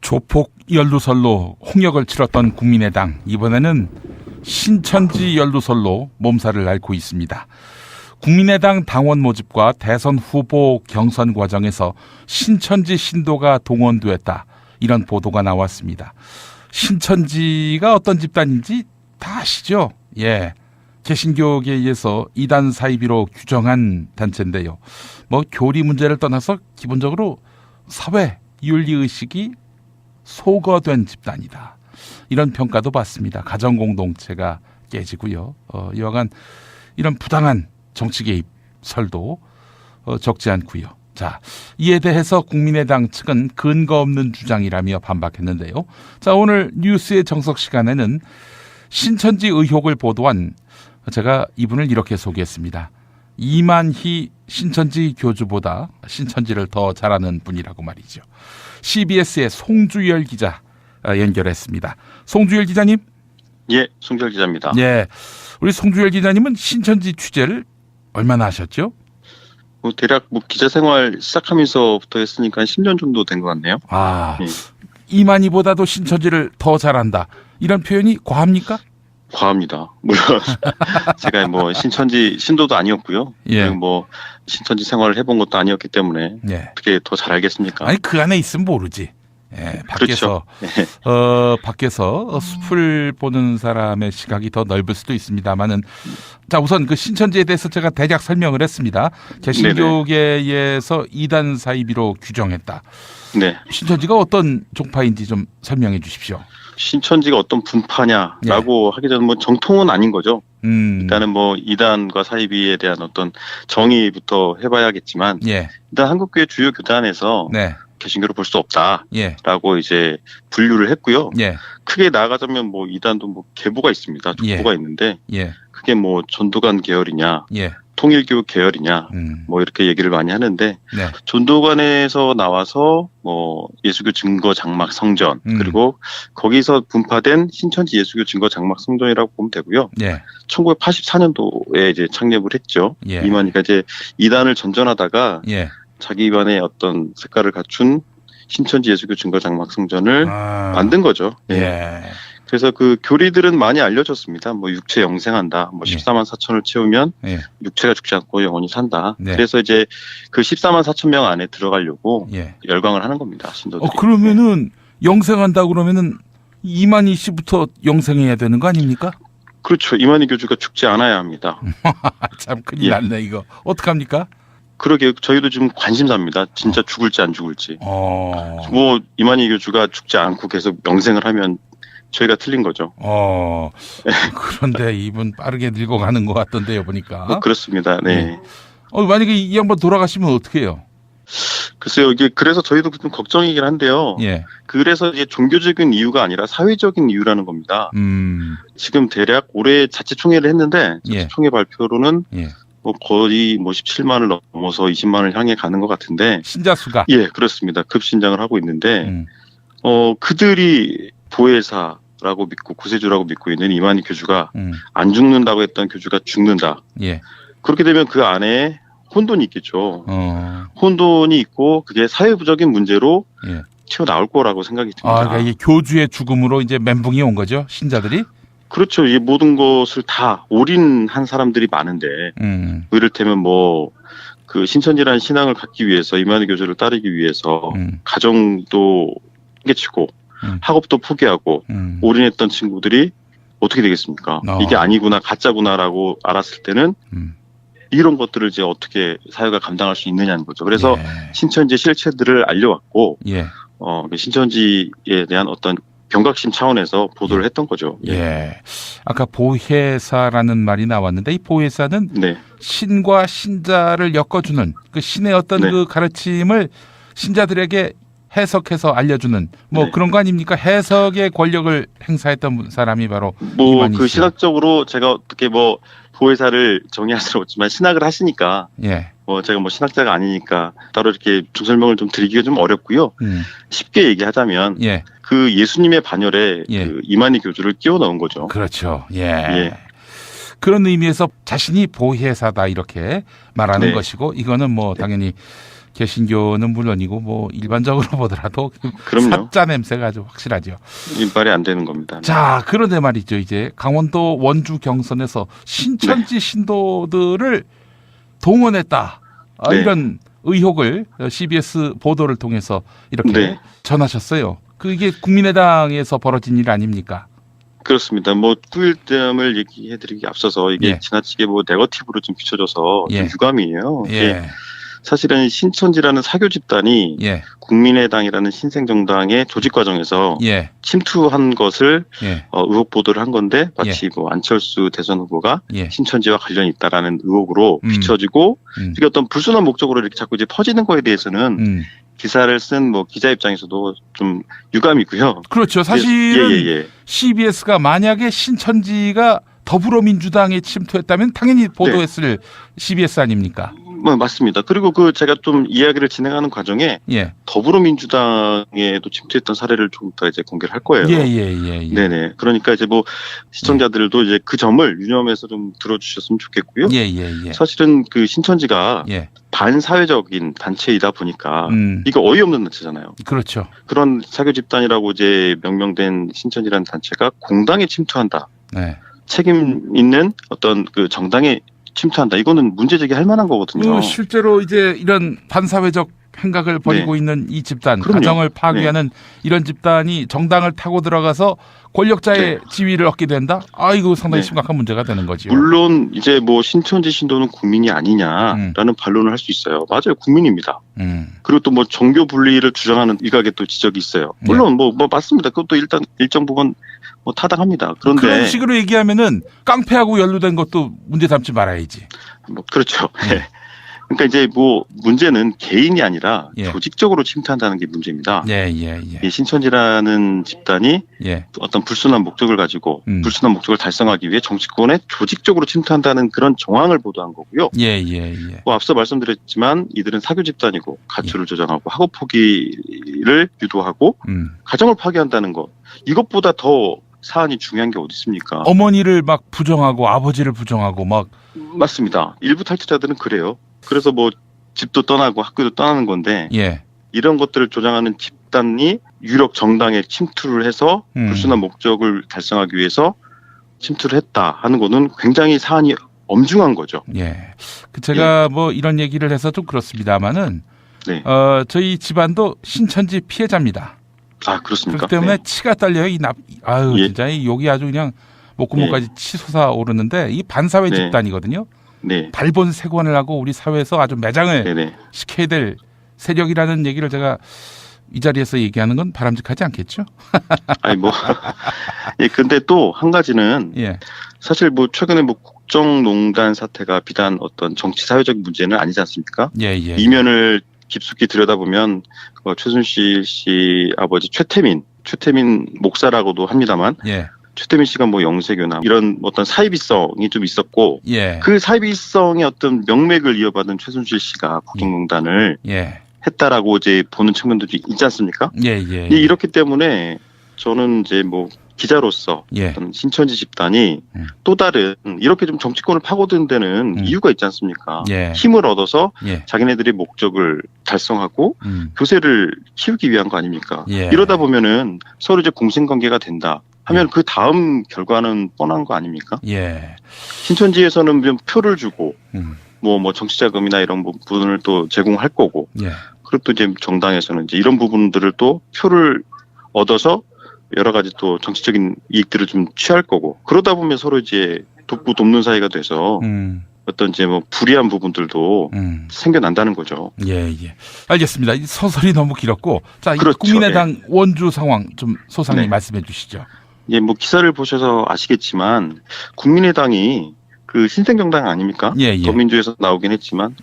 조폭 연루설로 홍역을 치렀던 국민의당, 이번에는 신천지 연루설로 몸살을 앓고 있습니다. 국민의당 당원 모집과 대선 후보 경선 과정에서 신천지 신도가 동원됐다, 이런 보도가 나왔습니다. 신천지가 어떤 집단인지 다 아시죠? 예, 개신교계에서 이단 사이비로 규정한 단체인데요. 교리 문제를 떠나서 기본적으로 사회 윤리의식이 소거된 집단이다, 이런 평가도 받습니다. 가정 공동체가 깨지고요. 이와간 이런 부당한 정치 개입 설도 적지 않고요. 자, 이에 대해서 국민의당 측은 근거 없는 주장이라며 반박했는데요. 자, 오늘 뉴스의 정석 시간에는 신천지 의혹을 보도한, 제가 이분을 이렇게 소개했습니다. 이만희 신천지 교주보다 신천지를 더 잘하는 분이라고 말이죠. CBS의 송주열 기자 연결했습니다. 송주열 기자님. 예, 송주열 기자입니다. 예, 우리 송주열 기자님은 신천지 취재를 얼마나 하셨죠? 대략 기자 생활 시작하면서부터 했으니까 한 10년 정도 된 것 같네요. 아, 예. 이만희보다도 신천지를 더 잘한다, 이런 표현이 과합니까? 과합니다. 물론 제가 신천지 신도도 아니었고요. 예. 그리고 신천지 생활을 해본 것도 아니었기 때문에 예. 어떻게 더 잘 알겠습니까? 아니, 그 안에 있으면 모르지. 예, 밖에서 그렇죠. 밖에서 숲을 보는 사람의 시각이 더 넓을 수도 있습니다만은, 자, 우선 그 신천지에 대해서 제가 대략 설명을 했습니다. 개신교계에서 이단 사이비로 규정했다. 네. 신천지가 어떤 종파인지 좀 설명해 주십시오. 신천지가 어떤 분파냐라고 하기 전에 정통은 아닌 거죠. 일단은 이단과 사이비에 대한 어떤 정의부터 해봐야겠지만, 예. 일단 한국교회 주요 교단에서 네. 개신교를 볼 수 없다라고 예. 이제 분류를 했고요. 예. 크게 나아가자면 이단도 계보가 있습니다. 족보가 있는데, 예. 그게 전도관 계열이냐, 예. 통일교 계열이냐, 이렇게 얘기를 많이 하는데, 네. 전도관에서 나와서 예수교 증거 장막 성전, 그리고 거기서 분파된 신천지 예수교 증거 장막 성전이라고 보면 되고요. 예. 1984년도에 이제 창립을 했죠. 예. 이만희가 이제 이단을 전전하다가 예. 자기만의 어떤 색깔을 갖춘 신천지 예수교 증거 장막 성전을 만든 거죠. 예. 그래서 그 교리들은 많이 알려졌습니다. 육체 영생한다. 14만 4천을 채우면 예. 육체가 죽지 않고 영원히 산다. 네. 그래서 이제 그 14만 4천 명 안에 들어가려고 예. 열광을 하는 겁니다. 신도들이. 그러면은 영생한다 그러면은 이만희 씨부터 영생해야 되는 거 아닙니까? 그렇죠. 이만희 교주가 죽지 않아야 합니다. 참 큰일 났네, 이거. 어떡합니까? 그러게 저희도 지금 관심사입니다. 진짜 죽을지 안 죽을지. 이만희 교주가 죽지 않고 계속 영생을 하면 저희가 틀린 거죠. 그런데 이분 빠르게 늙어가는 것 같던데요, 보니까. 그렇습니다. 네. 만약에 이 양반 돌아가시면 어떻게 해요? 글쎄요, 그래서 저희도 좀 걱정이긴 한데요. 예. 그래서 이제 종교적인 이유가 아니라 사회적인 이유라는 겁니다. 지금 대략 올해 자치총회를 했는데, 자치총회 발표로는 거의 17만을 넘어서 20만을 향해 가는 것 같은데. 신자 수가? 예, 그렇습니다. 급신장을 하고 있는데, 그들이 보혜사라고 믿고 구세주라고 믿고 있는 이만희 교주가 안 죽는다고 했던 교주가 죽는다. 예. 그렇게 되면 그 안에 혼돈이 있겠죠. 혼돈이 있고 그게 사회부적인 문제로 튀어나올 거라고 생각이 듭니다. 그러니까 이게 교주의 죽음으로 이제 멘붕이 온 거죠, 신자들이? 그렇죠. 이 모든 것을 다 올인한 사람들이 많은데, 이를테면 그 신천지라는 신앙을 갖기 위해서, 이만희 교주를 따르기 위해서 가정도 깨치고 학업도 포기하고 올인했던 친구들이 어떻게 되겠습니까? 이게 아니구나, 가짜구나라고 알았을 때는 이런 것들을 이제 어떻게 사회가 감당할 수 있느냐는 거죠. 그래서 신천지 실체들을 알려왔고, 신천지에 대한 어떤 경각심 차원에서 보도를 했던 거죠. 예. 아까 보혜사라는 말이 나왔는데, 이 보혜사는 신과 신자를 엮어주는 그 신의 어떤 그 가르침을 신자들에게 해석해서 알려주는 그런 거 아닙니까? 해석의 권력을 행사했던 사람이 바로 이만희 씨. 신학적으로 제가 어떻게 보혜사를 정의할 수는 없지만 신학을 하시니까 제가 신학자가 아니니까 따로 이렇게 설명을 좀 드리기가 좀 어렵고요. 쉽게 얘기하자면 그 예수님의 반열에 그 이만희 교주를 끼워 넣은 거죠. 그렇죠. 그런 의미에서 자신이 보혜사다, 이렇게 말하는 것이고, 이거는 당연히 개신교는 물론이고 뭐 일반적으로 보더라도 그럼요. 사자 냄새가 아주 확실하죠. 말이 안 되는 겁니다. 자, 그런데 말이죠. 이제 강원도 원주 경선에서 신천지 신도들을 동원했다. 네. 이런 의혹을 CBS 보도를 통해서 이렇게 전하셨어요. 그게 국민의당에서 벌어진 일 아닙니까? 그렇습니다. 뭐 9.11을 얘기해드리기 앞서서 이게 지나치게 뭐 네거티브로 좀 비춰져서 좀 유감이에요. 사실은 신천지라는 사교 집단이 국민의당이라는 신생정당의 조직 과정에서 침투한 것을 의혹 보도를 한 건데 마치 뭐 안철수 대선 후보가 신천지와 관련이 있다라는 의혹으로 비춰지고 이게 어떤 불순한 목적으로 이렇게 자꾸 이제 퍼지는 거에 대해서는 기사를 쓴 뭐 기자 입장에서도 좀 유감이고요. 그렇죠. 사실은 CBS가 만약에 신천지가 더불어민주당에 침투했다면 당연히 보도했을 CBS 아닙니까? 맞습니다. 그리고 제가 좀 이야기를 진행하는 과정에 더불어민주당에도 침투했던 사례를 좀 더 이제 공개를 할 거예요. 네네. 그러니까 이제 뭐 시청자들도 이제 그 점을 유념해서 좀 들어주셨으면 좋겠고요. 사실은 그 신천지가 반사회적인 단체이다 보니까 이거 어이없는 단체잖아요. 그렇죠. 그런 사교 집단이라고 이제 명명된 신천지라는 단체가 공당에 침투한다. 책임 있는 어떤 그 정당에 침투한다. 이거는 문제 제기할 만한 거거든요. 실제로 이제 이런 반사회적 행각을 벌이고 있는 이 집단, 가정을 파괴하는 이런 집단이 정당을 타고 들어가서 권력자의 지위를 얻게 된다? 이거 상당히 심각한 문제가 되는 거죠. 물론 이제 뭐 신천지 신도는 국민이 아니냐라는 반론을 할 수 있어요. 맞아요. 국민입니다. 그리고 또 뭐 종교 분리를 주장하는 일각의 또 지적이 있어요. 물론 뭐 맞습니다. 그것도 일단 일정 부분 뭐 타당합니다. 그런데 그런 식으로 얘기하면은 깡패하고 연루된 것도 문제 삼지 말아야지. 뭐 그렇죠. 그러니까 이제 뭐 문제는 개인이 아니라 조직적으로 침투한다는 게 문제입니다. 이 신천지라는 집단이 어떤 불순한 목적을 가지고 불순한 목적을 달성하기 위해 정치권에 조직적으로 침투한다는 그런 정황을 보도한 거고요. 뭐 앞서 말씀드렸지만 이들은 사교 집단이고 가출을 조장하고 학업 포기를 유도하고 가정을 파괴한다는 것. 이것보다 더 사안이 중요한 게 어디 있습니까? 어머니를 막 부정하고 아버지를 부정하고 막. 맞습니다. 일부 탈퇴자들은 그래요. 그래서 뭐 집도 떠나고 학교도 떠나는 건데 이런 것들을 조장하는 집단이 유력 정당에 침투를 해서 불순한 목적을 달성하기 위해서 침투를 했다 하는 거는 굉장히 사안이 엄중한 거죠. 제가 뭐 이런 얘기를 해서 좀 그렇습니다만은 저희 집안도 신천지 피해자입니다. 그렇습니까? 그렇기 때문에 치가 떨려요. 진짜 이 욕이 아주 그냥 목구멍까지 치솟아 오르는데 이 반사회 집단이거든요. 발본색원을 하고 우리 사회에서 아주 매장을 시켜야 될 세력이라는 얘기를 제가 이 자리에서 얘기하는 건 바람직하지 않겠죠? 근데 또 한 가지는 사실 뭐 최근에 뭐 국정농단 사태가 비단 어떤 정치 사회적 문제는 아니지 않습니까? 이면을 깊숙이 들여다보면 최순실 씨 아버지 최태민 목사라고도 합니다만 최태민 씨가 뭐 영세교나 이런 어떤 사이비성이 좀 있었고 그 사이비성의 어떤 명맥을 이어받은 최순실 씨가 국정농단을 했다라고 이제 보는 측면도 있지 않습니까? 이렇기 때문에 저는 이제 뭐 기자로서 어떤 신천지 집단이 또 다른 이렇게 좀 정치권을 파고드는 데는 이유가 있지 않습니까? 힘을 얻어서 자기네들의 목적을 달성하고 교세를 키우기 위한 거 아닙니까? 이러다 보면은 서로 이제 공생관계가 된다 하면 그 다음 결과는 뻔한 거 아닙니까? 신천지에서는 좀 표를 주고 뭐 정치자금이나 이런 부분을 또 제공할 거고 그리고 또 이제 정당에서는 이제 이런 부분들을 또 표를 얻어서 여러 가지 또 정치적인 이익들을 좀 취할 거고 그러다 보면 서로 이제 돕고 돕는 사이가 돼서 어떤 이제 뭐 불리한 부분들도 생겨난다는 거죠. 알겠습니다. 이 소설이 너무 길었고 자, 그렇죠. 국민의당 원주 상황 좀 소상히 말씀해 주시죠. 뭐 기사를 보셔서 아시겠지만 국민의당이 그 신생정당 아닙니까? 더민주에서 나오긴 했지만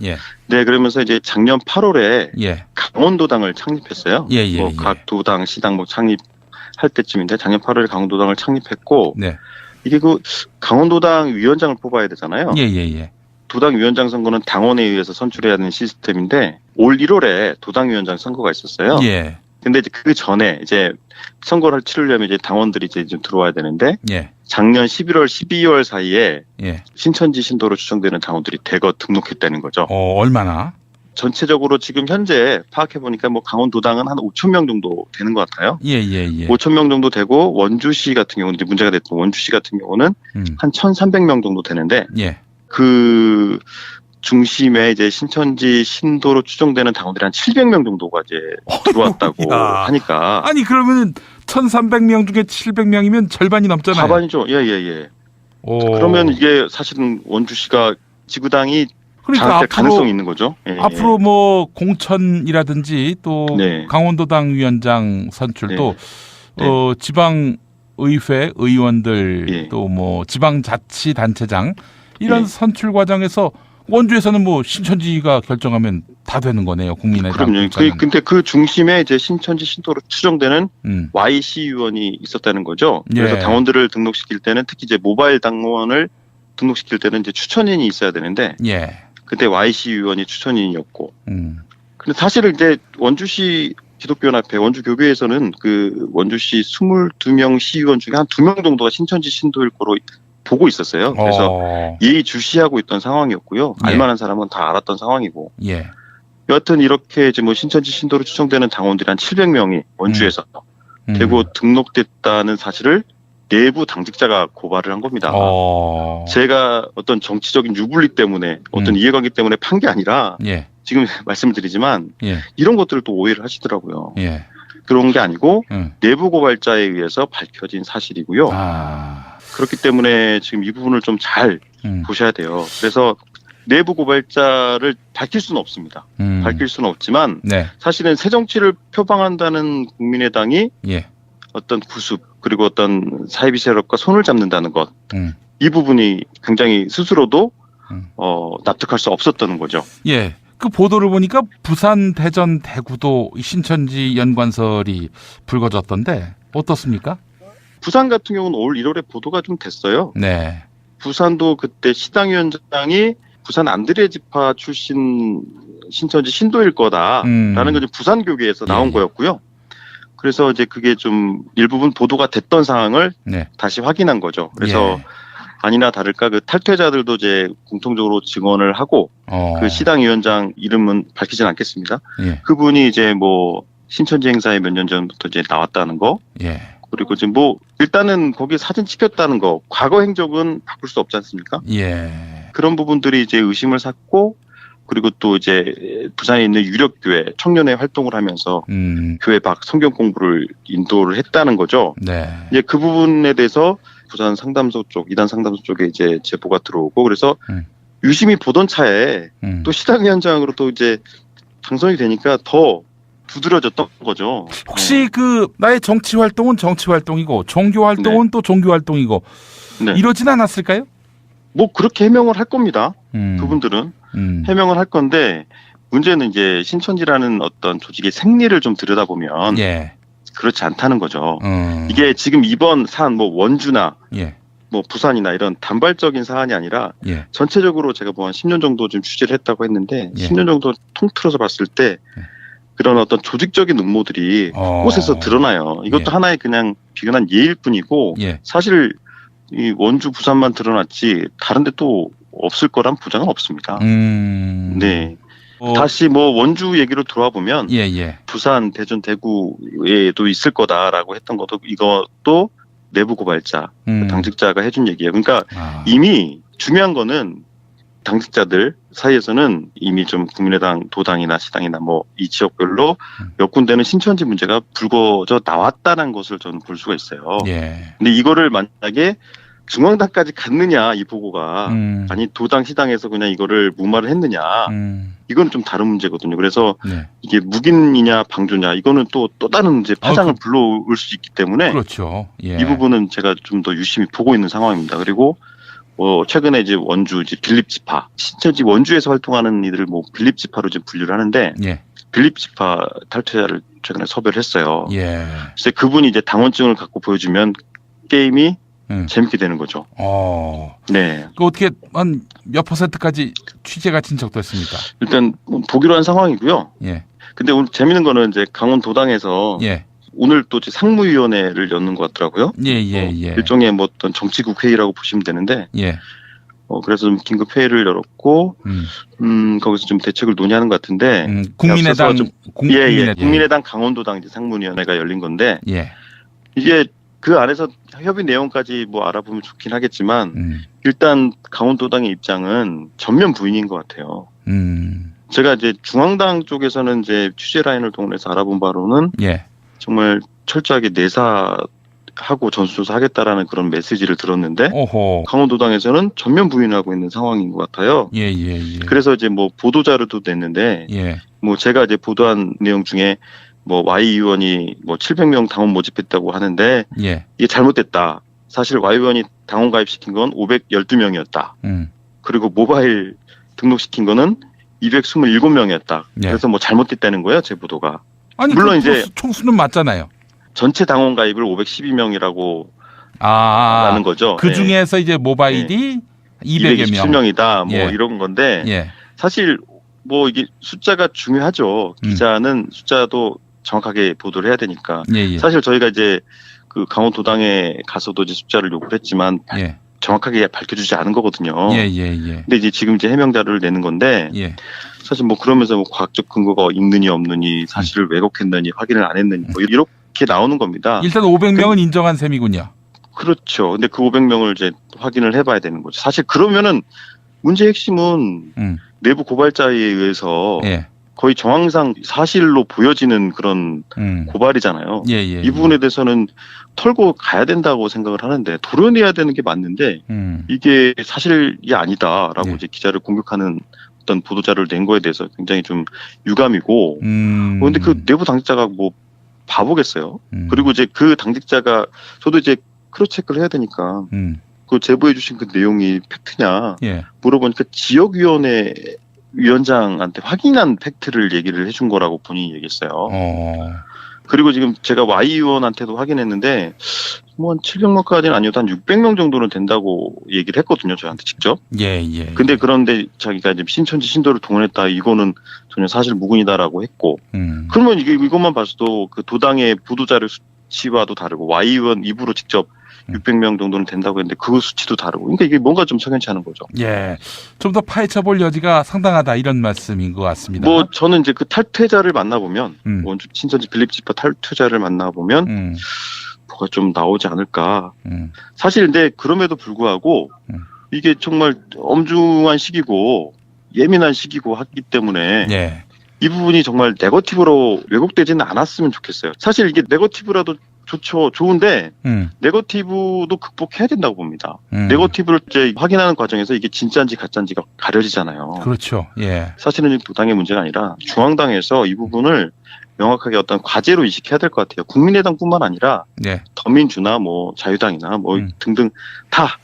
그러면서 이제 작년 8월에 강원도당을 창립했어요. 뭐 각 도당 시당 뭐 창립할 때쯤인데 작년 8월에 강원도당을 창립했고 이게 그 강원도당 위원장을 뽑아야 되잖아요. 도당 위원장 선거는 당원에 의해서 선출해야 하는 시스템인데 올 1월에 도당 위원장 선거가 있었어요. 근데 이제 그 전에 이제 선거를 치르려면 이제 당원들이 이제 좀 들어와야 되는데 작년 11월, 12월 사이에 신천지 신도로 추정되는 당원들이 대거 등록했다는 거죠. 얼마나? 전체적으로 지금 현재 파악해 보니까 뭐 강원도당은 한 5천 명 정도 되는 것 같아요. 예. 5천 명 정도 되고 원주시 같은 경우는 이제 문제가 됐던 원주시 같은 경우는 한 1,300명 정도 되는데 예. 그 중심에 이제 신천지 신도로 추정되는 당원들이 한 700명 정도가 이제 들어왔다고 하니까. 아니 그러면 1,300명 중에 700명이면 절반이 넘잖아요. 과반이죠. 예. 그러면 이게 사실은 원주시가 지구당이 장악될 가능성이 있는 거죠. 예. 앞으로 뭐 공천이라든지 또 강원도당 위원장 선출도 지방 의회 의원들 또 뭐 지방자치단체장 이런 선출 과정에서 원주에서는 뭐 신천지가 결정하면 다 되는 거네요. 국민의당. 그럼요. 근데 그 중심에 이제 신천지 신도로 추정되는 YC 의원이 있었다는 거죠. 그래서 당원들을 등록시킬 때는 특히 이제 모바일 당원을 등록시킬 때는 이제 추천인이 있어야 되는데 그때 YC 의원이 추천인이었고. 근데 사실은 이제 원주시 기독교연합회 원주교교에서는 그 원주시 22명 시의원 중에 한 2명 정도가 신천지 신도일 거로 보고 있었어요. 그래서 예의주시하고 있던 상황이었고요. 알만한 사람은 다 알았던 상황이고. 여하튼 이렇게 이제 뭐 신천지 신도로 추정되는 당원들이 한 700명이 원주에서 되고 등록됐다는 사실을 내부 당직자가 고발을 한 겁니다. 제가 어떤 정치적인 유불리 때문에 어떤 이해관계 때문에 판 게 아니라 지금 말씀을 드리지만 이런 것들을 또 오해를 하시더라고요. 그런 게 아니고 내부 고발자에 의해서 밝혀진 사실이고요. 그렇기 때문에 지금 이 부분을 좀 잘 보셔야 돼요. 그래서 내부 고발자를 밝힐 수는 없습니다. 밝힐 수는 없지만 사실은 새 정치를 표방한다는 국민의당이 어떤 구습 그리고 어떤 사이비 세력과 손을 잡는다는 것, 이 부분이 굉장히 스스로도 납득할 수 없었다는 거죠. 그 보도를 보니까 부산, 대전, 대구도 신천지 연관설이 불거졌던데 어떻습니까? 부산 같은 경우는 올 1월에 보도가 좀 됐어요. 부산도 그때 시당위원장이 부산 안드레 지파 출신 신천지 신도일 거다라는 게 부산교계에서 나온 거였고요. 그래서 이제 그게 좀 일부분 보도가 됐던 상황을 다시 확인한 거죠. 그래서 아니나 다를까 그 탈퇴자들도 이제 공통적으로 증언을 하고 그 시당위원장 이름은 밝히진 않겠습니다. 그분이 이제 뭐 신천지 행사에 몇 년 전부터 이제 나왔다는 거. 그리고 지금 뭐 일단은 거기 사진 찍혔다는 거, 과거 행적은 바꿀 수 없지 않습니까? 그런 부분들이 이제 의심을 샀고, 그리고 또 이제 부산에 있는 유력교회 청년회 활동을 하면서 교회 밖 성경 공부를 인도를 했다는 거죠. 이제 그 부분에 대해서 부산 상담소 쪽, 이단 상담소 쪽에 이제 제보가 들어오고, 그래서 유심히 보던 차에 또 시당위원장으로 또 이제 당선이 되니까 더 두드러졌던 거죠. 혹시 그 나의 정치 활동은 정치 활동이고 종교 활동은 또 종교 활동이고 이러진 않았을까요? 뭐 그렇게 해명을 할 겁니다. 그분들은 해명을 할 건데 문제는 이제 신천지라는 어떤 조직의 생리를 좀 들여다보면 그렇지 않다는 거죠. 이게 지금 이번 사안 뭐 원주나 뭐 부산이나 이런 단발적인 사안이 아니라 전체적으로 제가 뭐 한 10년 정도 좀 취재를 했다고 했는데 10년 정도 통틀어서 봤을 때 그런 어떤 조직적인 음모들이 곳에서 드러나요. 이것도 하나의 그냥 비근한 예일 뿐이고 사실 이 원주 부산만 드러났지 다른 데 또 없을 거란 보장은 없습니다. 다시 뭐 원주 얘기로 돌아와 보면 부산, 대전, 대구에도 있을 거다라고 했던 것도 이것도 내부 고발자, 당직자가 해준 얘기예요. 그러니까 이미 중요한 거는 당직자들 사이에서는 이미 좀 국민의당, 도당이나 시당이나 뭐 이 지역별로 몇 군데는 신천지 문제가 불거져 나왔다는 것을 저는 볼 수가 있어요. 근데 이거를 만약에 중앙당까지 갔느냐 이 보고가 아니 도당, 시당에서 그냥 이거를 무마를 했느냐 이건 좀 다른 문제거든요. 그래서 이게 묵인이냐 방조냐 이거는 또 다른 이제 파장을 불러올 수 있기 때문에 이 부분은 제가 좀 더 유심히 보고 있는 상황입니다. 그리고 최근에 이제 원주 이제 빌립 지파 신천지 원주에서 활동하는 이들을 뭐 빌립 지파로 이제 분류를 하는데 빌립 지파 탈퇴자를 최근에 섭외를 했어요. 그래서 그분이 이제 당원증을 갖고 보여주면 게임이 재밌게 되는 거죠. 그 어떻게 한 몇 %까지 취재가 진척됐습니까? 일단 보기로 한 상황이고요. 근데 오늘 재밌는 거는 이제 강원도당에서 오늘 또 상무위원회를 여는 것 같더라고요. 일종의 뭐 어떤 정치국 회의라고 보시면 되는데, 그래서 좀 긴급 회의를 열었고, 거기서 좀 대책을 논의하는 것 같은데. 국민의당, 국민의당 강원도당 이제 상문위원회가 열린 건데. 예. 이게 그 안에서 협의 내용까지 뭐 알아보면 좋긴 하겠지만, 일단 강원도당의 입장은 전면 부인인 것 같아요. 제가 이제 중앙당 쪽에서는 이제 취재 라인을 동원해서 알아본 바로는. 예. 정말 철저하게 내사하고 전수조사하겠다라는 그런 메시지를 들었는데 오호. 강원도당에서는 전면 부인하고 있는 상황인 것 같아요. 예. 그래서 이제 뭐 보도자료도 냈는데 뭐 제가 이제 보도한 내용 중에 뭐 Y 의원이 뭐 700명 당원 모집했다고 하는데 이게 잘못됐다. 사실 Y 의원이 당원 가입시킨 건 512명이었다. 그리고 모바일 등록시킨 거는 227명이었다. 그래서 뭐 잘못됐다는 거예요, 제 보도가. 아니, 물론 이제 총수는 맞잖아요. 전체 당원 가입을 512명이라고 하는 거죠. 그 중에서 이제 모바일이 200여 명. 227명이다. 뭐 이런 건데 사실 뭐 이게 숫자가 중요하죠. 기자는 숫자도 정확하게 보도를 해야 되니까. 사실 저희가 이제 그 강원도당에 가서도 이제 숫자를 요구를 했지만 정확하게 밝혀주지 않은 거거든요. 근데 이제 지금 이제 해명 자료를 내는 건데 사실 뭐 그러면서 뭐 과학적 근거가 있느니 없느니 사실을 왜곡했느니 확인을 안 했느니 뭐 이렇게 나오는 겁니다. 일단 500명은 인정한 셈이군요. 그렇죠. 근데 그 500명을 이제 확인을 해봐야 되는 거죠. 사실 그러면은 문제의 핵심은 내부 고발자에 의해서 거의 정황상 사실로 보여지는 그런 고발이잖아요. 이 부분에 대해서는 털고 가야 된다고 생각을 하는데 도려내야 되는 게 맞는데 이게 사실이 아니다라고 이제 기자를 공격하는 어떤 보도자료를 낸 거에 대해서 굉장히 좀 유감이고 근데 그 내부 당직자가 뭐 바보겠어요. 그리고 이제 그 당직자가 저도 이제 크로스 체크를 해야 되니까 그 제보해 주신 그 내용이 팩트냐 물어보니까 지역위원회 위원장한테 확인한 팩트를 얘기를 해준 거라고 본인이 얘기했어요. 그리고 지금 제가 Y 의원한테도 확인했는데 뭐 한 700명까지는 아니어도 한 600명 정도는 된다고 얘기를 했거든요. 저한테 직접. 근데 그런데 자기가 이제 신천지 신도를 동원했다. 이거는 전혀 사실 무근이다라고 했고. 그러면 이것만 봐서도 그 도당의 보도자료 수치와도 다르고 Y 의원 입으로 직접 600명 정도는 된다고 했는데 그 수치도 다르고. 그러니까 이게 뭔가 좀 석연치 않은 거죠. 좀 더 파헤쳐 볼 여지가 상당하다 이런 말씀인 것 같습니다. 뭐 저는 이제 그 탈퇴자를 만나보면 원주 신천지 빌립 지파 탈퇴자를 만나보면 뭐가 좀 나오지 않을까. 사실 근데 그럼에도 불구하고 이게 정말 엄중한 시기고 예민한 시기고 하기 때문에 이 부분이 정말 네거티브로 왜곡되지는 않았으면 좋겠어요. 사실 이게 네거티브라도 좋은데 네거티브도 극복해야 된다고 봅니다. 네거티브를 이제 확인하는 과정에서 이게 진짜인지 가짜인지가 가려지잖아요. 그렇죠. 사실은 도당의 문제가 아니라 중앙당에서 이 부분을 명확하게 어떤 과제로 인식해야 될 것 같아요. 국민의당뿐만 아니라 더민주나 뭐 자유당이나 뭐 등등 다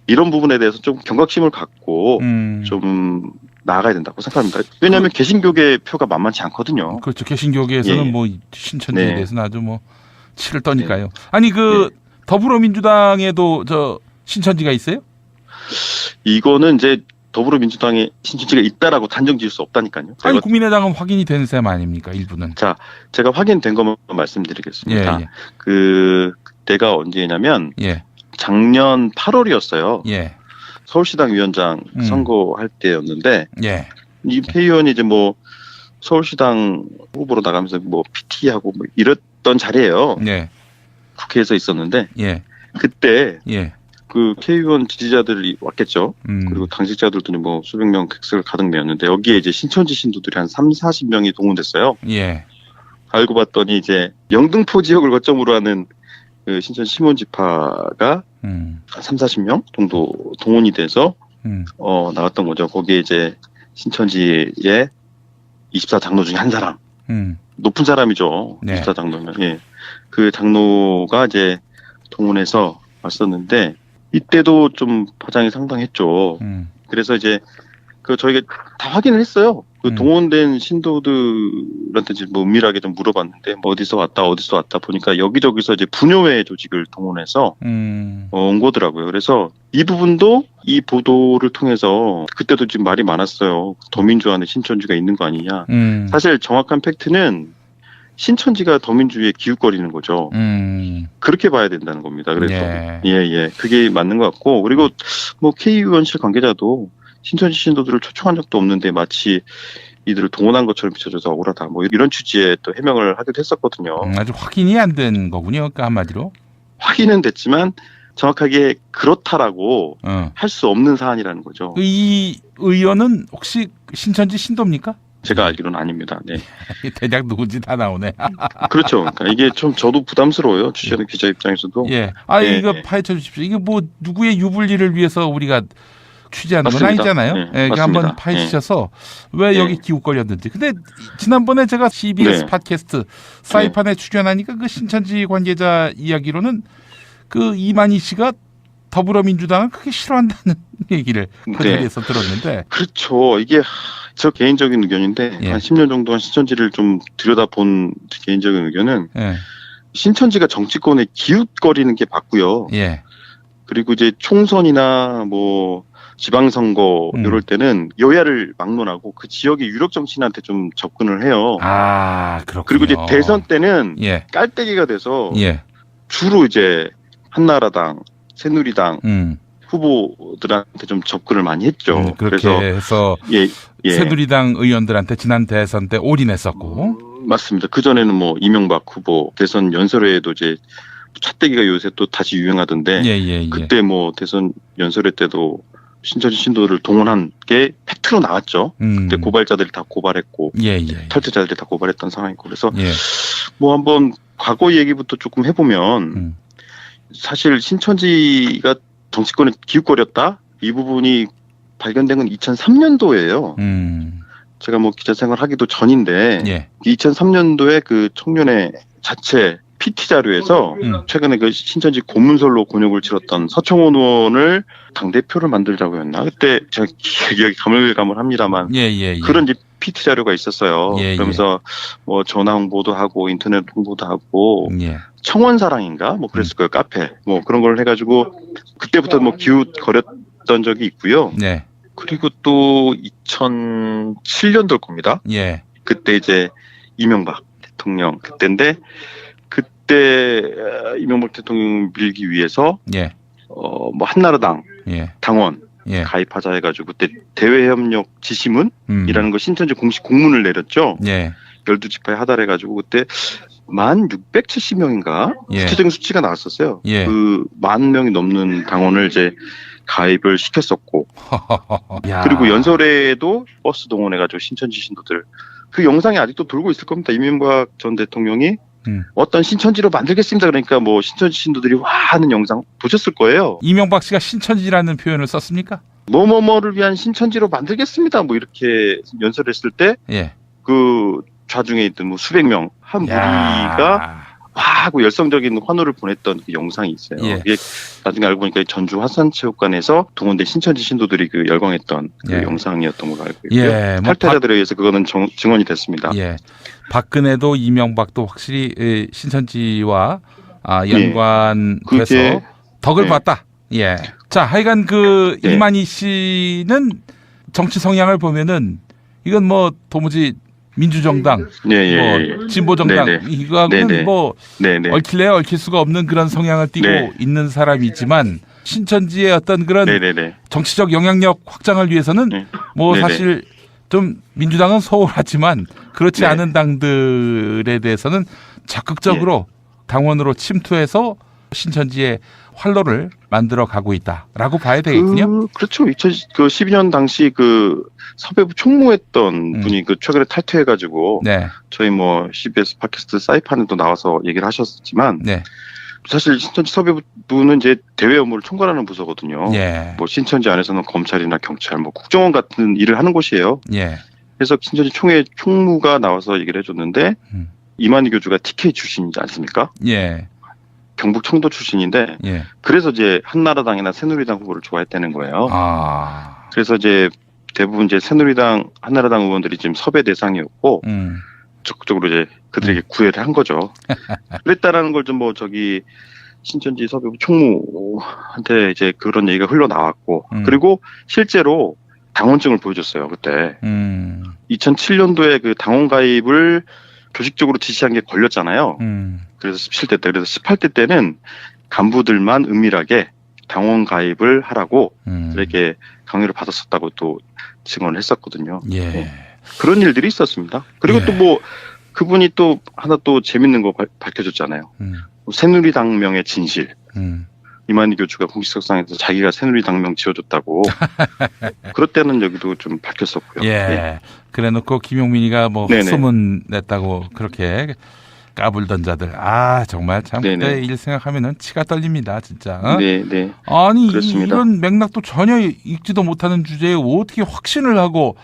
이런 부분에 대해서 좀 경각심을 갖고 좀 나아가야 된다고 생각합니다. 왜냐하면 개신교계 표가 만만치 않거든요. 그렇죠. 개신교계에서는 뭐 신천지에 대해서는 아주 뭐 치를 떠니까요. 아니 더불어민주당에도 저 신천지가 있어요? 이거는 이제 더불어민주당에 신천지가 있다라고 단정 지을 수 없다니까요. 아니 국민의당은 확인이 된 셈 아닙니까? 일부는. 자, 제가 확인된 것만 말씀드리겠습니다. 그때가 언제냐면 작년 8월이었어요. 서울시당 위원장 선거할 때였는데 이 회의원이 이제 뭐 서울시당 후보로 나가면서 뭐 PT하고 뭐 이랬던 자리예요. 국회에서 있었는데 그때 그 K의원 지지자들이 왔겠죠. 그리고 당직자들도 뭐 수백 명 객석을 가득 메웠는데 여기에 이제 신천지 신도들이 한 30-40명이 동원됐어요. 알고 봤더니 이제 영등포 지역을 거점으로 하는 그 신천 시몬 지파가 한 30-40명 정도 동원이 돼서 나왔던 거죠. 거기에 이제 신천지의 24장로 중에 한 사람, 높은 사람이죠. 24장로면. 그 장로가 이제 동원해서 왔었는데 이때도 좀 파장이 상당했죠. 그래서 이제 그 저희가 다 확인을 했어요. 그 동원된 신도들한테 이제 뭐 은밀하게 좀 물어봤는데 뭐 어디서 왔다 보니까 여기저기서 이제 분효회 조직을 동원해서 온 거더라고요. 그래서 이 부분도 이 보도를 통해서 그때도 지금 말이 많았어요. 더민주 안에 신천지가 있는 거 아니냐. 사실 정확한 팩트는 신천지가 더민주에 기웃거리는 거죠. 그렇게 봐야 된다는 겁니다. 그래서 예, 그게 맞는 것 같고 그리고 뭐 K의원실 관계자도 신천지 신도들을 초청한 적도 없는데 마치 이들을 동원한 것처럼 비춰져서 억울하다. 뭐 이런 취지의 또 해명을 하기도 했었거든요. 아주 확인이 안 된 거군요. 그러니까 한마디로. 확인은 됐지만 정확하게 그렇다라고 할 수 없는 사안이라는 거죠. 이 의원은 혹시 신천지 신도입니까? 제가 알기로는 아닙니다. 네. 대략 누군지 다 나오네. 그렇죠. 그러니까 이게 좀 저도 부담스러워요. 취재하는 기자 입장에서도. 예. 이거 파헤쳐 주십시오. 이게 뭐 누구의 유불리를 위해서 우리가 취재하는 건 아니잖아요. 네, 한번 파헤치셔서 왜 여기 기웃거렸는지. 근데 지난번에 제가 CBS 팟캐스트 사이판에 출연하니까 그 신천지 관계자 이야기로는 그 이만희 씨가 더불어민주당을 크게 싫어한다는 얘기를 그 자리에서 들었는데. 그렇죠. 이게 저 개인적인 의견인데 한 10년 정도 한 신천지를 좀 들여다본 개인적인 의견은 신천지가 정치권에 기웃거리는 게 맞고요. 그리고 이제 총선이나 뭐 지방선거 이럴 때는 여야를 막론하고 그 지역의 유력 정치인한테 좀 접근을 해요. 그렇군요. 그리고 이제 대선 때는 깔때기가 돼서 주로 이제 한나라당, 새누리당 후보들한테 좀 접근을 많이 했죠. 그렇게 해서 새누리당 의원들한테 지난 대선 때 올인했었고. 맞습니다. 그전에는 뭐 이명박 후보 대선 연설회에도 이제 찻대기가 요새 또 다시 유행하던데 그때 뭐 대선 연설회 때도 신천지 신도를 동원한 게 팩트로 나왔죠. 그때 고발자들이 다 고발했고 탈퇴자들이 다 고발했던 상황이고 그래서 뭐 한번 과거 얘기부터 조금 해보면 사실 신천지가 정치권에 기웃거렸다 이 부분이 발견된 건 2003년도예요. 제가 뭐 기자 생활하기도 전인데 2003년도에 그 청년회 자체 PT 자료에서 최근에 그 신천지 고문설로 곤욕을 치렀던 서청원 의원을 당대표를 만들자고 했나? 그때 제가 기억이 가물가물합니다만 그런 이제 PT 자료가 있었어요. 그러면서 뭐 전화 홍보도 하고 인터넷 홍보도 하고 청원사랑인가? 뭐 그랬을 거예요. 카페. 뭐 그런 걸 해가지고 그때부터 뭐 기웃거렸던 적이 있고요. 그리고 또 2007년도일 겁니다. 그때 이제 이명박 대통령 그때인데 그때 이명박 대통령 밀기 위해서 뭐 한나라당 당원 가입하자 해가지고 그때 대외협력 지시문이라는 거 신천지 공식 공문을 내렸죠. 12지파에 하달해가지고 그때 1670명인가 구체적인 수치가 나왔었어요. 그 10,000명이 넘는 당원을 이제 가입을 시켰었고 그리고 연설회에도 버스 동원해가지고 신천지 신도들 그 영상이 아직도 돌고 있을 겁니다. 이명박 전 대통령이 어떤 신천지로 만들겠습니다. 그러니까 뭐 신천지 신도들이 와 하는 영상 보셨을 거예요. 이명박 씨가 신천지라는 표현을 썼습니까? 뭐뭐뭐를 위한 신천지로 만들겠습니다. 뭐 이렇게 연설했을 때 그 좌중에 있던 뭐 수백 명 한 무리가 와 하고 열성적인 환호를 보냈던 그 영상이 있어요. 이게 나중에 알고 보니까 전주 화산체육관에서 동원된 신천지 신도들이 그 열광했던 그 영상이었던 걸로 알고 있고요. 탈퇴자들에 의해서 그거는 증언이 됐습니다. 박근혜도 이명박도 확실히 신천지와 연관돼서 덕을 봤다. 자, 하여간 그 이만희 씨는 정치 성향을 보면은 이건 뭐 도무지 민주정당, 뭐 진보정당 이거하고는 뭐 얽힐래야 얽힐 수가 없는 그런 성향을 띠고 있는 사람이지만 신천지의 어떤 그런 정치적 영향력 확장을 위해서는 뭐 사실 좀 민주당은 소홀하지만 그렇지 않은 당들에 대해서는 적극적으로 당원으로 침투해서 신천지의 활로를 만들어 가고 있다라고 봐야 되겠군요. 그렇죠. 2012년 당시 그 섭외부 총무했던 분이 그 최근에 탈퇴해가지고 저희 뭐 CBS 팟캐스트 사이판에도 나와서 얘기를 하셨지만 사실 신천지 섭외부는 이제 대외 업무를 총괄하는 부서거든요. 뭐 신천지 안에서는 검찰이나 경찰, 뭐 국정원 같은 일을 하는 곳이에요. 그래서 신천지 총회 총무가 나와서 얘기를 해줬는데 이만희 교주가 TK 출신이지 않습니까? 경북 청도 출신인데 그래서 이제 한나라당이나 새누리당 후보를 좋아했다는 거예요. 그래서 이제 대부분 이제 새누리당, 한나라당 의원들이 지금 섭외 대상이었고 적극적으로 이제 그들에게 구애를 한 거죠. 그랬다라는 걸 좀 뭐 저기 신천지 섭외부 총무한테 이제 그런 얘기가 흘러나왔고 그리고 실제로 당원증을 보여줬어요 그때. 2007년도에 그 당원 가입을 조직적으로 지시한 게 걸렸잖아요. 그래서 17대 때. 그래서 18대 때는 간부들만 은밀하게 당원 가입을 하라고 이렇게 강요를 받았었다고 또 증언을 했었거든요. 예. 네. 그런 일들이 있었습니다. 그리고 예. 또 뭐 그분이 또 하나 또 재밌는 거 밝혀줬잖아요. 새누리당명의 진실. 이만희 교주가 공식석상에서 자기가 새누리당명 지어줬다고. 그럴 때는 여기도 좀 밝혔었고요. 예. 예. 그래놓고 김용민이가 뭐 네네. 소문 냈다고 그렇게 까불던 자들. 아 정말 참 네네. 그때 일 생각하면은 치가 떨립니다, 진짜. 어? 네. 아니 그렇습니다. 이런 맥락도 전혀 읽지도 못하는 주제에 어떻게 확신을 하고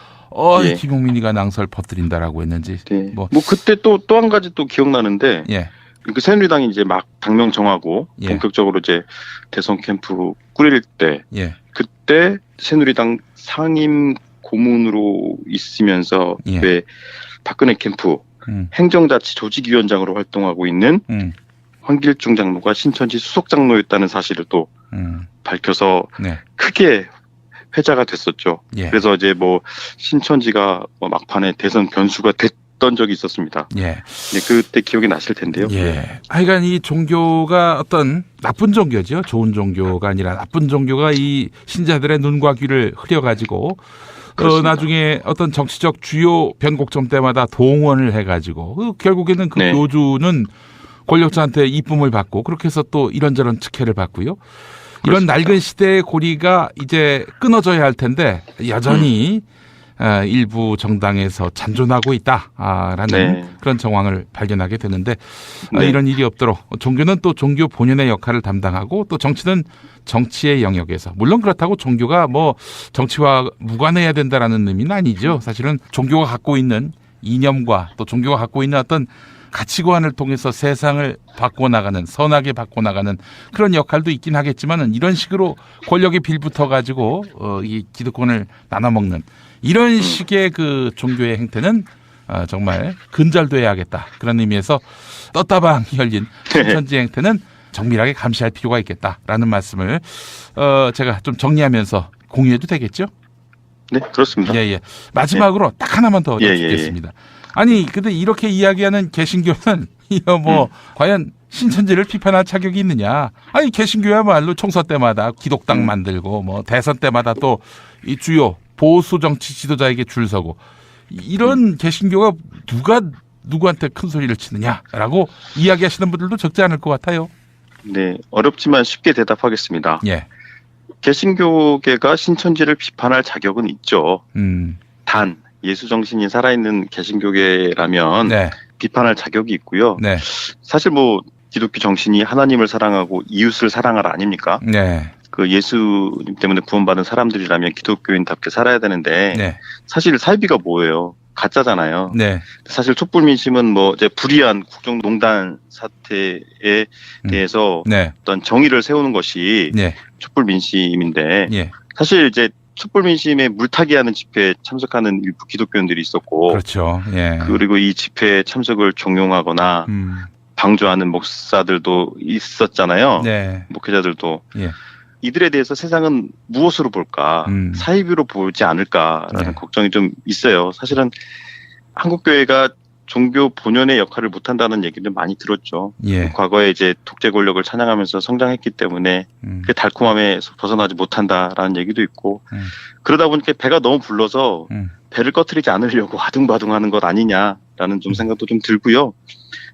예. 김용민이가 낭설 퍼뜨린다라고 했는지. 네. 뭐 그때 또 한 가지 또 기억나는데. 예. 그 새누리당이 이제 막 당명 정하고 예. 본격적으로 이제 대선 캠프 꾸릴 때. 예. 그때 새누리당 상임 고문으로 있으면서 예. 왜 박근혜 캠프 행정자치 조직위원장으로 활동하고 있는 황길중 장로가 신천지 수석 장로였다는 사실을 또 밝혀서 네. 크게 회자가 됐었죠. 예. 그래서 이제 뭐 신천지가 막판에 대선 변수가 됐던 적이 있었습니다. 예. 네, 그때 기억이 나실 텐데요. 예. 하여간 이 종교가 어떤 나쁜 종교죠. 좋은 종교가 아니라 나쁜 종교가 이 신자들의 눈과 귀를 흐려가지고 나중에 어떤 정치적 주요 변곡점 때마다 동원을 해가지고 결국에는 그 네. 교주는 권력자한테 이쁨을 받고 그렇게 해서 또 이런저런 특혜를 받고요. 이런 그렇습니다. 낡은 시대의 고리가 이제 끊어져야 할 텐데 여전히 일부 정당에서 잔존하고 있다라는 네. 그런 정황을 발견하게 되는데 네. 이런 일이 없도록 종교는 또 종교 본연의 역할을 담당하고 또 정치는 정치의 영역에서 물론 그렇다고 종교가 뭐 정치와 무관해야 된다라는 의미는 아니죠. 사실은 종교가 갖고 있는 이념과 또 종교가 갖고 있는 어떤 가치관을 통해서 세상을 바꿔나가는 선하게 바꿔나가는 그런 역할도 있긴 하겠지만은 이런 식으로 권력에 빌붙어 가지고 이 기득권을 나눠먹는 이런 식의 그 종교의 행태는 정말 근절돼야겠다 그런 의미에서 떴다방 열린 신천지 행태는 정밀하게 감시할 필요가 있겠다라는 말씀을 제가 좀 정리하면서 공유해도 되겠죠? 네, 그렇습니다. 예. 마지막으로 딱 하나만 더 여쭙겠습니다. 아니, 근데 이렇게 이야기하는 개신교는 과연 신천지를 비판할 자격이 있느냐? 아니, 개신교야말로 총선 때마다 기독당 만들고 뭐 대선 때마다 또 이 주요 보수 정치 지도자에게 줄 서고 이런 개신교가 누가 누구한테 큰 소리를 치느냐라고 이야기하시는 분들도 적지 않을 것 같아요. 네, 어렵지만 쉽게 대답하겠습니다. 예. 개신교계가 신천지를 비판할 자격은 있죠. 단 예수 정신이 살아있는 개신교계라면 네. 비판할 자격이 있고요. 네. 사실 뭐 기독교 정신이 하나님을 사랑하고 이웃을 사랑하라 아닙니까? 네. 그 예수님 때문에 구원받은 사람들이라면 기독교인답게 살아야 되는데 네. 사실 사이비가 뭐예요? 가짜잖아요. 네. 사실 촛불민심은 뭐 이제 불이한 국정농단 사태에 대해서 네. 어떤 정의를 세우는 것이 네. 촛불민심인데 예. 사실 이제 촛불민심에 물타기하는 집회에 참석하는 일부 기독교인들이 있었고 그렇죠. 예. 그리고 이 집회에 참석을 종용하거나 방조하는 목사들도 있었잖아요. 네. 목회자들도. 예. 이들에 대해서 세상은 무엇으로 볼까? 사이비로 보지 않을까라는 네. 걱정이 좀 있어요. 사실은 한국교회가 종교 본연의 역할을 못한다는 얘기를 많이 들었죠. 예. 과거에 이제 독재 권력을 찬양하면서 성장했기 때문에 그 달콤함에서 벗어나지 못한다라는 얘기도 있고 그러다 보니까 배가 너무 불러서 배를 꺼트리지 않으려고 아둥바둥하는 것 아니냐라는 좀 생각도 좀 들고요.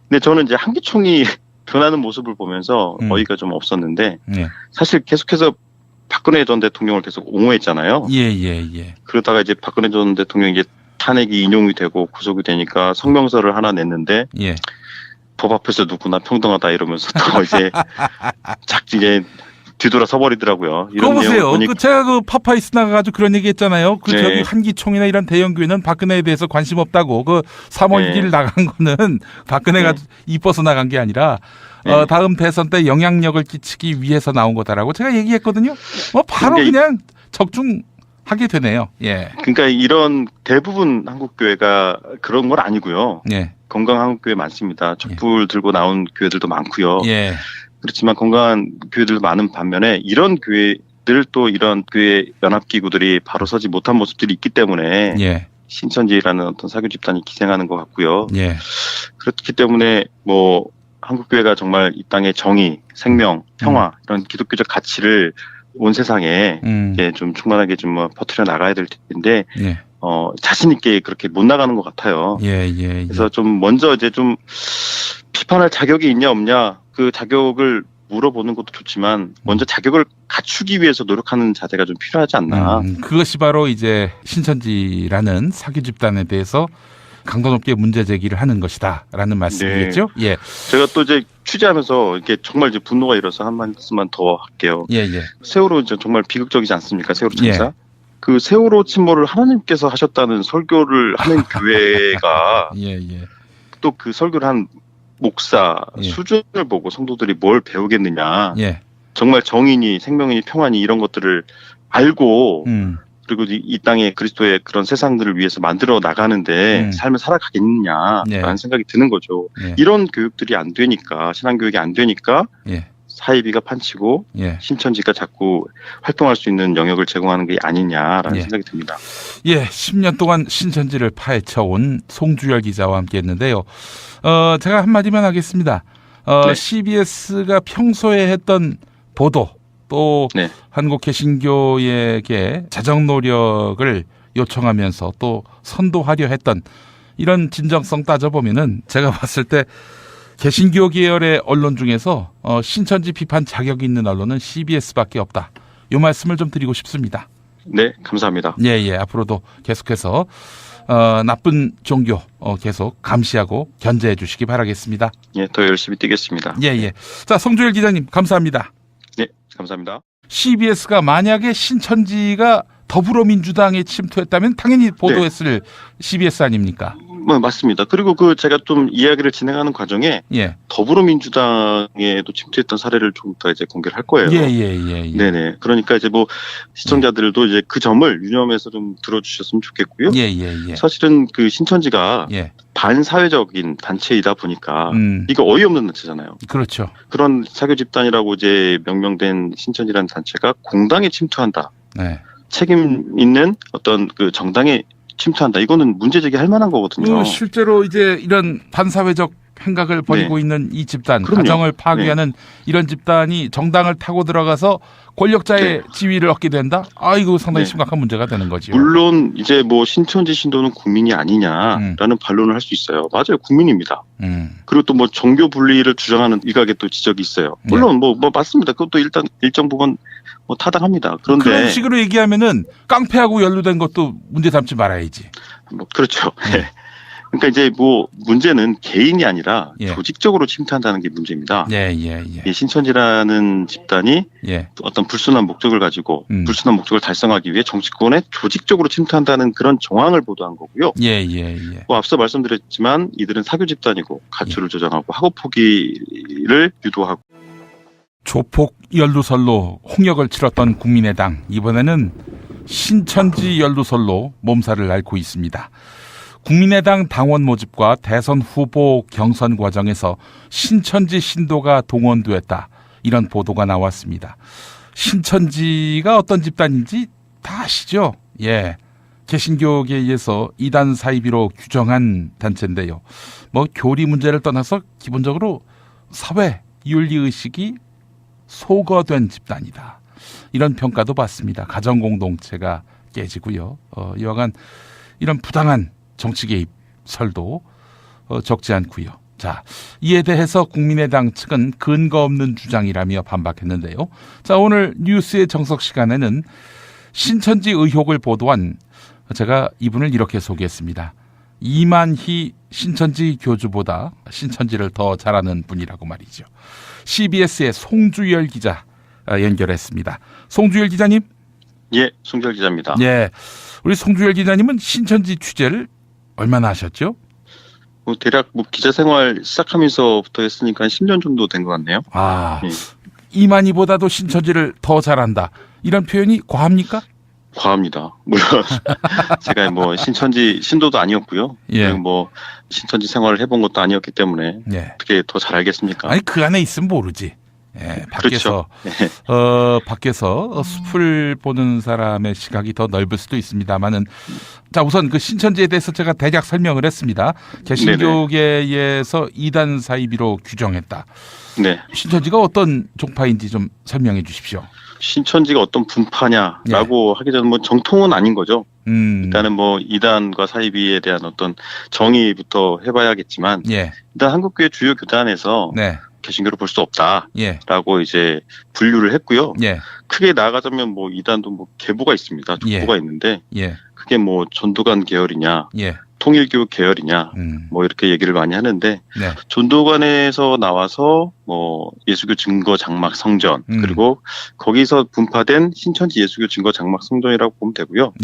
근데 저는 이제 한기총이 변하는 모습을 보면서 어이가 좀 없었는데 예. 사실 계속해서 박근혜 전 대통령을 계속 옹호했잖아요. 예. 그러다가 이제 박근혜 전 대통령이 이제 탄핵이 인용이 되고 구속이 되니까 성명서를 하나 냈는데 예. 법 앞에서 누구나 평등하다 이러면서 또 이제 작지게 뒤돌아 서버리더라고요. 그거 보세요. 제가 그 파파이스 나가가지고 그런 얘기 했잖아요. 그 저기 한기총이나 이런 대형 교회는 박근혜에 대해서 관심 없다고. 그 3월 1일 나간 거는 박근혜가 이뻐서 나간 게 아니라 다음 대선 때 영향력을 끼치기 위해서 나온 거다라고 제가 얘기했거든요. 바로 그냥 적중하게 되네요. 예. 그러니까 이런 대부분 한국교회가 그런 건 아니고요. 예. 건강한 한국교회 많습니다. 촛불 들고 나온 교회들도 많고요. 예. 그렇지만 건강한 교회들도 많은 반면에 이런 교회들 또 이런 교회 연합기구들이 바로 서지 못한 모습들이 있기 때문에 신천지라는 어떤 사교 집단이 기생하는 것 같고요. 예. 그렇기 때문에 뭐 한국교회가 정말 이 땅의 정의, 생명, 평화 이런 기독교적 가치를 온 세상에 이제 좀 충만하게 좀 뭐 퍼뜨려 나가야 될 텐데 예. 자신 있게 그렇게 못 나가는 것 같아요. 예. 그래서 좀 먼저 이제 좀 비판할 자격이 있냐 없냐 그 자격을 물어보는 것도 좋지만 먼저 자격을 갖추기 위해서 노력하는 자세가 좀 필요하지 않나. 그것이 바로 이제 신천지라는 사교 집단에 대해서 강도 높게 문제 제기를 하는 것이다라는 말씀이겠죠? 네. 예. 제가 또 이제 취재하면서 이게 정말 이제 분노가 일어서 한 말씀만 더 할게요. 예. 세월호 이제 정말 비극적이지 않습니까? 세월호 참사. 예. 그 세월호 침몰을 하나님께서 하셨다는 설교를 하는 교회가 예. 또 그 설교를 한 목사 예. 수준을 보고 성도들이 뭘 배우겠느냐. 예. 정말 정의니 생명이니 평화니 이런 것들을 알고 그리고 이 땅에 그리스도의 그런 세상들을 위해서 만들어 나가는데 삶을 살아가겠느냐라는 생각이 드는 거죠. 예. 이런 교육들이 안 되니까 신앙교육이 안 되니까 예. 사이비가 판치고 신천지가 자꾸 활동할 수 있는 영역을 제공하는 게 아니냐라는 생각이 듭니다. 예, 10년 동안 신천지를 파헤쳐온 송주열 기자와 함께했는데요. 제가 한마디만 하겠습니다. CBS가 평소에 했던 보도 또 한국 개신교에게 자정 노력을 요청하면서 또 선도하려 했던 이런 진정성 따져보면은 제가 봤을 때 개신교 계열의 언론 중에서 신천지 비판 자격이 있는 언론은 CBS밖에 없다. 이 말씀을 좀 드리고 싶습니다. 네, 감사합니다. 예. 앞으로도 계속해서 나쁜 종교 계속 감시하고 견제해 주시기 바라겠습니다. 예, 더 열심히 뛰겠습니다. 예. 자, 송주열 기자님 감사합니다. 네, 감사합니다. CBS가 만약에 신천지가 더불어민주당에 침투했다면 당연히 보도했을 CBS 아닙니까? 맞습니다. 그리고 제가 좀 이야기를 진행하는 과정에 더불어민주당에도 침투했던 사례를 좀 더 이제 공개를 할 거예요. 예. 네네. 그러니까 이제 뭐 시청자들도 이제 그 점을 유념해서 좀 들어주셨으면 좋겠고요. 예. 사실은 그 신천지가 반사회적인 단체이다 보니까 이거 어이없는 단체잖아요. 그렇죠. 그런 사교 집단이라고 이제 명명된 신천지라는 단체가 공당에 침투한다. 책임 있는 어떤 그 정당에 침투한다. 이거는 문제 제기할 만한 거거든요. 실제로 이제 이런 반사회적 행각을 벌이고 있는 이 집단, 그럼요. 가정을 파괴하는 이런 집단이 정당을 타고 들어가서 권력자의 지위를 얻게 된다? 이거 상당히 심각한 문제가 되는 거죠. 물론 이제 뭐 신천지 신도는 국민이 아니냐라는 반론을 할 수 있어요. 맞아요. 국민입니다. 그리고 또 뭐 종교 분리를 주장하는 일각의 또 지적이 있어요. 물론 뭐 맞습니다. 그것도 일단 일정 부분 뭐 타당합니다. 그런데 그런 식으로 얘기하면은 깡패하고 연루된 것도 문제 삼지 말아야지. 뭐 그렇죠. 그러니까 이제 뭐 문제는 개인이 아니라 조직적으로 침투한다는 게 문제입니다. 이 신천지라는 집단이 어떤 불순한 목적을 가지고 불순한 목적을 달성하기 위해 정치권에 조직적으로 침투한다는 그런 정황을 보도한 거고요. 뭐 앞서 말씀드렸지만 이들은 사교 집단이고 가출을 조장하고 학업 포기를 유도하고 조폭 연루설로 홍역을 치렀던 국민의당, 이번에는 신천지 연루설로 몸살을 앓고 있습니다. 국민의당 당원 모집과 대선 후보 경선 과정에서 신천지 신도가 동원됐다. 이런 보도가 나왔습니다. 신천지가 어떤 집단인지 다 아시죠? 개신교계에서 이단 사이비로 규정한 단체인데요. 뭐 교리 문제를 떠나서 기본적으로 사회 윤리의식이 소거된 집단이다. 이런 평가도 받습니다. 가정공동체가 깨지고요. 여하간 이런 부당한 정치 개입 설도 적지 않고요. 자, 이에 대해서 국민의당 측은 근거 없는 주장이라며 반박했는데요. 자, 오늘 뉴스의 정석 시간에는 신천지 의혹을 보도한 제가 이분을 이렇게 소개했습니다. 이만희 신천지 교주보다 신천지를 더 잘하는 분이라고 말이죠. CBS의 송주열 기자 연결했습니다. 송주열 기자님. 예, 송주열 기자입니다. 우리 송주열 기자님은 신천지 취재를 얼마나 하셨죠? 대략 기자 생활 시작하면서부터 했으니까 한 10년 정도 된 것 같네요. 이만희보다도 신천지를 더 잘한다. 이런 표현이 과합니까? 과합니다. 물론 제가 뭐 신천지 신도도 아니었고요. 그리고 뭐 신천지 생활을 해본 것도 아니었기 때문에 어떻게 더 잘 알겠습니까? 아니 그 안에 있으면 모르지. 예, 밖에서 그렇죠. 밖에서 숲을 보는 사람의 시각이 더 넓을 수도 있습니다만은 자 우선 그 신천지에 대해서 제가 대략 설명을 했습니다. 개신교계에서 이단 사이비로 규정했다. 네. 신천지가 어떤 종파인지 좀 설명해 주십시오. 신천지가 어떤 분파냐라고 하기 전에 뭐 정통은 아닌 거죠. 일단은 뭐 이단과 사이비에 대한 어떤 정의부터 해봐야겠지만 일단 한국교회 주요 교단에서 개신교를 볼 수 없다라고 이제 분류를 했고요. 크게 나아가자면 뭐 이단도 뭐 계보가 있습니다. 족보가 있는데 그게 뭐 전도관 계열이냐, 통일교 계열이냐, 뭐 이렇게 얘기를 많이 하는데 전도관에서 나와서 뭐 예수교 증거 장막 성전 그리고 거기서 분파된 신천지 예수교 증거 장막 성전이라고 보면 되고요.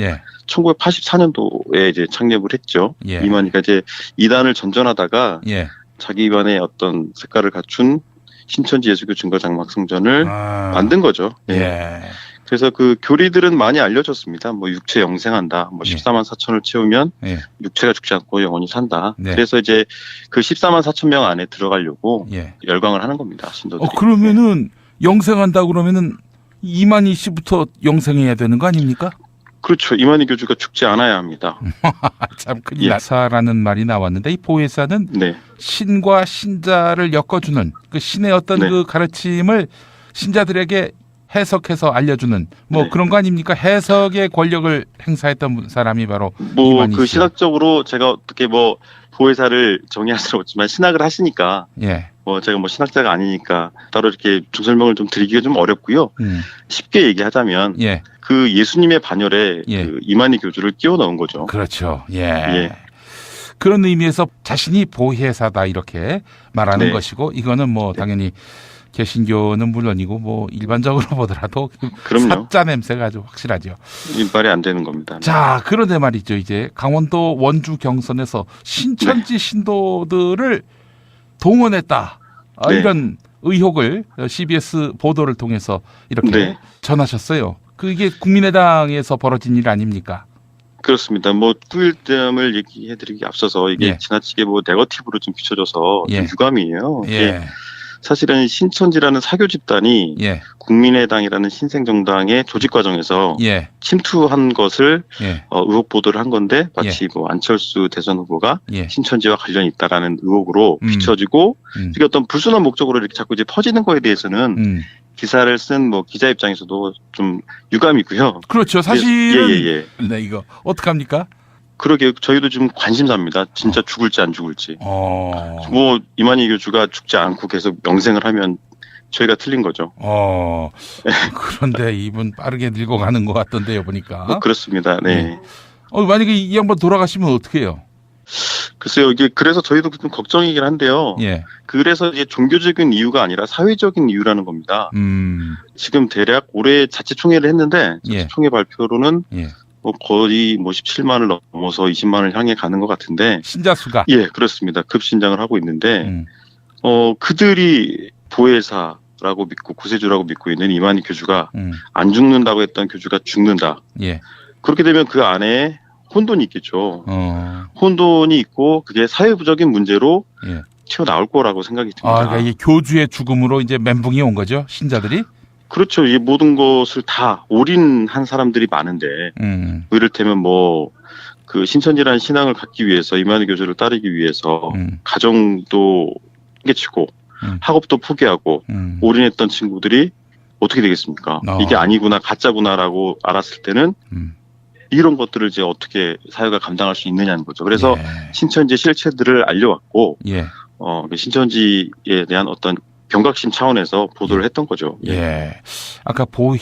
1984년도에 이제 창립을 했죠. 이만희가 이제 이단을 전전하다가 자기만의 어떤 색깔을 갖춘 신천지 예수교 증거 장막 성전을 만든 거죠. 그래서 그 교리들은 많이 알려졌습니다. 뭐 육체 영생한다. 뭐 14만 4천을 채우면 육체가 죽지 않고 영원히 산다. 그래서 이제 그 14만 4천 명 안에 들어가려고 열광을 하는 겁니다. 신도들이. 그러면은 영생한다 그러면은 이만희 씨부터 영생해야 되는 거 아닙니까? 그렇죠. 이만희 교주가 죽지 않아야 합니다. 참 큰일 나사라는 말이 나왔는데 이 보혜사는 신과 신자를 엮어주는 그 신의 어떤 그 가르침을 신자들에게 해석해서 알려주는 뭐 그런 거 아닙니까? 해석의 권력을 행사했던 사람이 바로 뭐 그 신학적으로 제가 어떻게 뭐 보혜사를 정의할 수는 없지만 신학을 하시니까 뭐 제가 뭐 신학자가 아니니까 따로 이렇게 좀 설명을 좀 드리기가 좀 어렵고요. 쉽게 얘기하자면 그 예수님의 반열에 그 이만희 교주를 끼워 넣은 거죠. 그렇죠. 그런 의미에서 자신이 보혜사다 이렇게 말하는 것이고 이거는 뭐 당연히 개신교는 물론이고 뭐 일반적으로 보더라도 사자 냄새가 아주 확실하죠. 말이 안 되는 겁니다. 자, 그런데 말이죠. 이제 강원도 원주 경선에서 신천지 신도들을 동원했다. 이런 의혹을 CBS 보도를 통해서 이렇게 전하셨어요. 그게 국민의당에서 벌어진 일 아닙니까? 그렇습니다. 뭐 후일담을 얘기해드리기 앞서서 이게 지나치게 뭐 네거티브로 좀 비춰져서 좀 유감이에요. 사실은 신천지라는 사교 집단이 국민의당이라는 신생정당의 조직 과정에서 침투한 것을 의혹 보도를 한 건데 마치 뭐 안철수 대선 후보가 신천지와 관련이 있다라는 의혹으로 비춰지고 이게 어떤 불순한 목적으로 이렇게 자꾸 이제 퍼지는 거에 대해서는 기사를 쓴 뭐 기자 입장에서도 좀 유감이고요. 그렇죠. 사실은 이거 어떡합니까? 그러게 저희도 지금 관심사입니다. 진짜 죽을지 안 죽을지. 뭐 이만희 교주가 죽지 않고 계속 영생을 하면 저희가 틀린 거죠. 그런데 이분 빠르게 늙어가는 것 같던데요 보니까. 그렇습니다. 만약에 이 양반 돌아가시면 어떻게 해요? 글쎄요. 이게 그래서 저희도 좀 걱정이긴 한데요. 그래서 이제 종교적인 이유가 아니라 사회적인 이유라는 겁니다. 지금 대략 올해 자치총회를 했는데 자치총회 발표로는 뭐 거의 뭐 17만을 넘어서 20만을 향해 가는 것 같은데 신자 수가 그렇습니다. 급신장을 하고 있는데 그들이 보혜사라고 믿고 구세주라고 믿고 있는 이만희 교주가 안 죽는다고 했던 교주가 죽는다. 그렇게 되면 그 안에 혼돈이 있겠죠. 혼돈이 있고 그게 사회부적인 문제로 튀어나올 거라고 생각이 듭니다. 그러니까 이게 교주의 죽음으로 이제 멘붕이 온 거죠, 신자들이? 그렇죠. 이 모든 것을 다 올인한 사람들이 많은데, 이를테면 뭐, 그 신천지라는 신앙을 갖기 위해서, 이만희 교주를 따르기 위해서, 가정도 깨치고, 학업도 포기하고, 올인했던 친구들이 어떻게 되겠습니까? 이게 아니구나, 가짜구나라고 알았을 때는, 이런 것들을 이제 어떻게 사회가 감당할 수 있느냐는 거죠. 그래서 신천지의 실체들을 알려왔고, 신천지에 대한 어떤 경각심 차원에서 보도를 했던 거죠. 아까 보혜